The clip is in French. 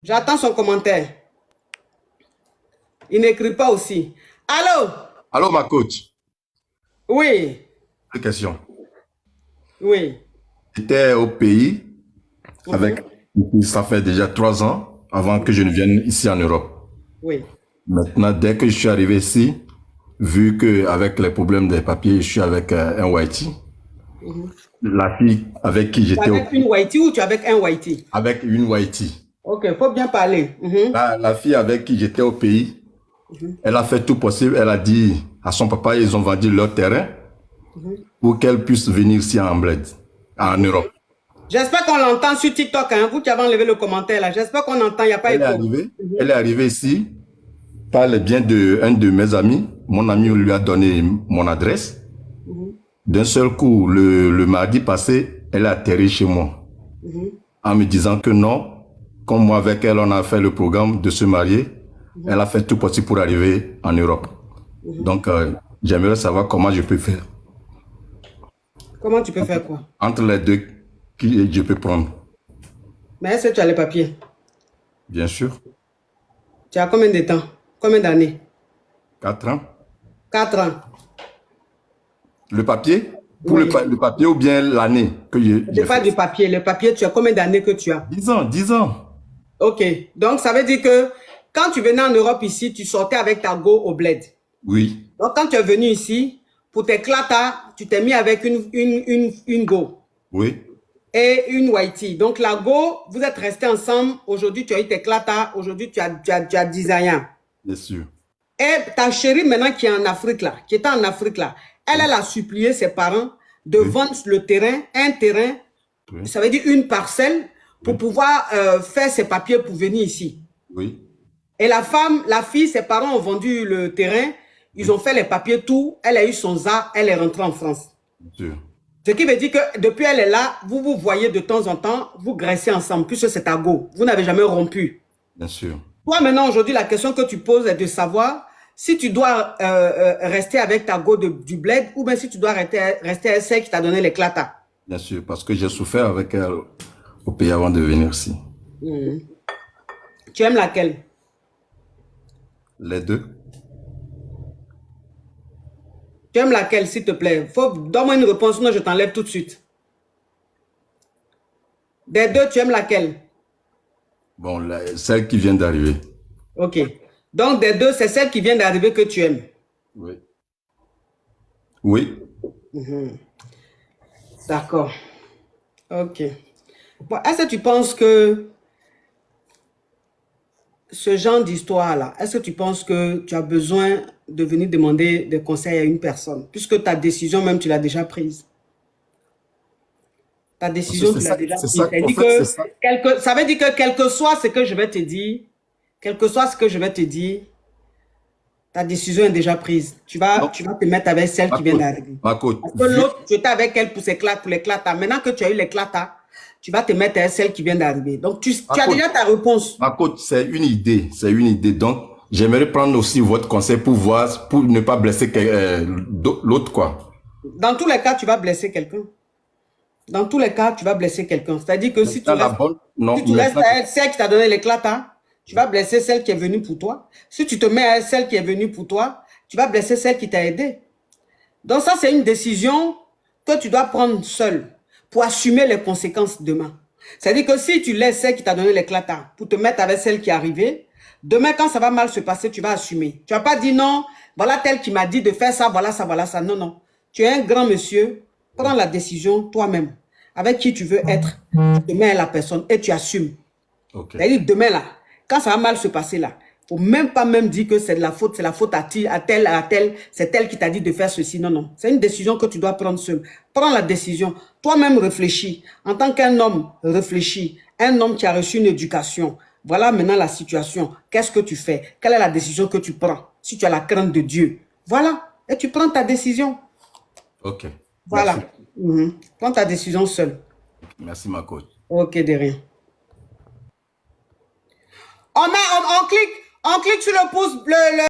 J'attends son commentaire. Il n'écrit pas aussi. Allô? Allô, ma coach. Oui, Une question. oui. J'étais au pays avec, Mhm, ça fait déjà 3 ans avant que je ne vienne ici en Europe. oui. Maintenant, dès que je suis arrivé ici, vu que avec les problèmes des papiers, je suis avec un Whitey, Mhm. la fille avec qui Tu es j'étais avec une Whitey ou tu es avec un Whitey? avec une Whitey. Ok, il faut bien parler. Mhm, La fille avec qui j'étais au pays, mhm, elle a fait tout possible. Elle a dit à son papa, ils ont vendu leur terrain mhm, pour qu'elle puisse venir ici en bled, en mhm. Europe. J'espère qu'on l'entend sur TikTok, hein, vous qui avez enlevé le commentaire là. J'espère qu'on entend, il n'y a pas écho. Mhm, Elle est arrivée ici par le bien d'un de mes amis. Mon ami lui a donné mon adresse. mhm, D'un seul coup, le mardi passé, elle a atterri chez moi mhm, en me disant que non, comme moi avec elle, on a fait le programme de se marier. mhm, Elle a fait tout possible pour arriver en Europe. mhm. Donc, j'aimerais savoir comment je peux faire. Comment tu peux faire quoi? Entre les deux, qui je peux prendre. Mais est-ce que tu as les papiers? Bien sûr, Tu as combien de temps? Combien d'années? 4 ans. 4 ans. Le papier, pour Oui. le papier ou bien l'année que Je j'ai parle fait. du papier. Le papier, tu as combien d'années que tu as? 10 ans, 10 ans. Ok. Donc, ça veut dire que quand tu venais en Europe ici, tu sortais avec ta go au bled. Oui, Donc, quand tu es venu ici, pour tes clatas, tu t'es mis avec une go oui, et une whitey. Donc, la go, vous êtes restés ensemble. Aujourd'hui, tu as eu tes clatas. Aujourd'hui, tu as 10 ans. bien sûr. Et ta chérie, maintenant, qui est en Afrique, là, qui était en Afrique, là, elle, Oui, elle a supplié ses parents de oui, vendre le terrain, un terrain, oui, ça veut dire une parcelle, pour oui, pouvoir faire ses papiers pour venir ici. oui, Et la femme, la fille, ses parents ont vendu le terrain, ils oui, ont fait les papiers, tout, elle a eu son ZA, elle est rentrée en France. bien sûr. Ce qui veut dire que depuis elle est là, vous vous voyez de temps en temps, vous graissez ensemble, puisque c'est à go. Vous n'avez jamais rompu. Bien sûr. Toi, maintenant, aujourd'hui, la question que tu poses est de savoir si tu dois rester avec ta go du bled ou bien si tu dois rester avec celle qui t'a donné l'éclata. Bien sûr, parce que j'ai souffert avec elle au pays avant de venir ici. Mhm. Tu aimes laquelle? Les deux. Tu aimes laquelle, s'il te plaît? Donne-moi une réponse, sinon je t'enlève tout de suite. Des deux, tu aimes laquelle? Bon, celle qui vient d'arriver. Ok. Donc, des deux, c'est celle qui vient d'arriver que tu aimes. Oui. Oui. Mhm. D'accord. Ok. Bon, est-ce que tu penses que ce genre d'histoire-là, est-ce que tu penses que tu as besoin de venir demander des conseils à une personne, puisque ta décision même, tu l'as déjà prise? Ta Parce que décision, tu l'as déjà c'est prise. ça, en fait, c'est ça. Ça veut dire que quel que soit ce que je vais te dire, quel que soit ce que je vais te dire, ta décision est déjà prise. Non, Tu vas te mettre avec celle ma qui vient coach, d'arriver. ma coach, Parce que l'autre, tu étais avec elle pour l'éclata. Maintenant que tu as eu l'éclata, tu vas te mettre avec celle qui vient d'arriver. Donc, ma tu as coach, déjà ta réponse. ma coach, c'est une idée, c'est une idée. Donc, j'aimerais prendre aussi votre conseil pour voir, pour ne pas blesser l'autre, quoi. Dans tous les cas, tu vas blesser quelqu'un. Dans tous les cas, tu vas blesser quelqu'un. C'est-à-dire que Maintenant, la bonne, non, si tu restes maintenant, avec celle qui t'a donné l'éclata, tu vas blesser celle qui est venue pour toi. Si tu te mets avec celle qui est venue pour toi, tu vas blesser celle qui t'a aidé. Donc ça, c'est une décision que tu dois prendre seule pour assumer les conséquences demain. C'est-à-dire que si tu laisses celle qui t'a donné l'éclata pour te mettre avec celle qui est arrivée, demain, quand ça va mal se passer, tu vas assumer. Tu vas pas dire non, voilà tel qui m'a dit de faire ça, voilà ça, voilà ça. Non, non. Tu es un grand monsieur, prends la décision toi-même. Avec qui tu veux être, tu te mets à la personne et tu assumes. ok, C'est-à-dire demain là, quand ça va mal se passer là, il ne faut même pas même dire que c'est de la faute, c'est la faute à tel, c'est elle qui t'a dit de faire ceci. Non, non. C'est une décision que tu dois prendre seul. Prends la décision. Toi-même réfléchis. En tant qu'un homme réfléchi, un homme qui a reçu une éducation. Voilà maintenant la situation. Qu'est-ce que tu fais? Quelle est la décision que tu prends? Si tu as la crainte de Dieu. Voilà. Et tu prends ta décision. ok. Voilà. Merci. Prends ta décision seule. Merci, ma coach. Ok, de rien. On clique sur le pouce bleu.